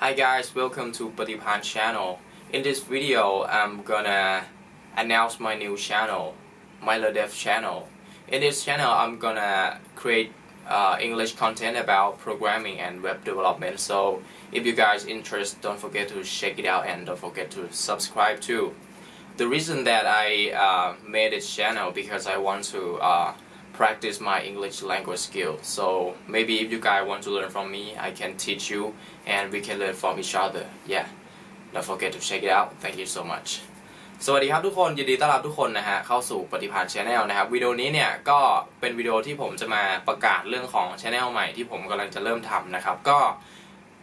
Hi guys, welcome to Patipan channel. In this video, I'm gonna announce my new channel, MilerDev channel. In this channel, I'm gonna create English content about programming and web development. So if you guys interested, don't forget to check it out and don't forget to subscribe too. The reason that I made this channel because I want to practice my English language skill. So maybe if you guys want to learn from me, I can teach you and we can learn from each other. Yeah, don't forget to check it out. Thank you so much. สวัสดีครับทุกคนยินดีต้อนรับทุกคนนะฮะเข้าสู่ปฏิภาณ Channel นะครับวิดีโอนี้เนี่ยก็เป็นวิดีโอที่ผมจะมาประกาศเรื่องของ Channel ใหม่ที่ผมกำลังจะเริ่มทำนะครับก็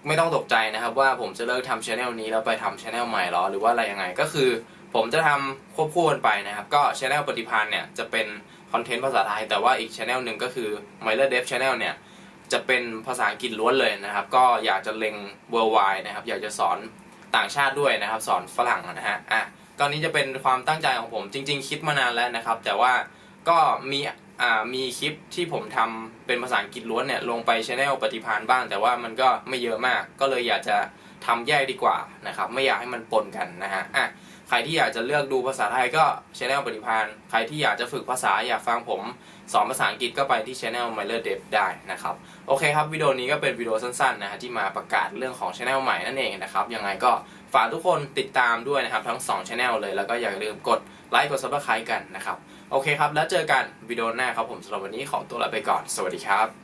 ไม่ต้องตกใจนะครับว่าผมจะเลิกทำ Channel นี้แล้วไปทำ Channel ใหม่หรอหรือว่าอะไรยังไงก็คือผมจะทำควบคู่กันไปนะครับก็ Channel ปฏิภาณเนี่ยจะเป็นคอนเทนต์ภาษาไทยแต่ว่าอีก Channel หนึ่งก็คือ MilerDev Channel เนี่ยจะเป็นภาษาอังกฤษล้วนเลยนะครับก็อยากจะเล็ง worldwide นะครับอยากจะสอนต่างชาติด้วยนะครับสอนฝรั่งนะฮะตอนนี้จะเป็นความตั้งใจของผมจริงๆคิดมานานแล้วนะครับแต่ว่าก็มีคลิปที่ผมทำเป็นภาษาอังกฤษล้วนเนี่ยลงไป Channel ปฏิภาณบ้างแต่ว่ามันก็ไม่เยอะมากก็เลยอยากจะทำแยกดีกว่านะครับไม่อยากให้มันปนกันนะฮะใครที่อยากจะเลือกดูภาษาไทยก็ Channel ปฏิภาณใครที่อยากจะฝึกภาษาอยากฟังผมสอนภาษาอังกฤษก็ไปที่ Channel MilerDev ได้นะครับโอเคครับวิดีโอนี้ก็เป็นวิดีโอสั้นๆนะฮะที่มาประกาศเรื่องของ Channel ใหม่นั่นเองนะครับยังไงก็ฝากทุกคนติดตามด้วยนะครับทั้ง2 Channel เลยแล้วก็อย่าลืมกดไลค์กด Subscribe กันนะครับโอเคครับแล้วเจอกันวิดีโอหน้าครับผมสำหรับวันนี้ขอตัวลาไปก่อนสวัสดีครับ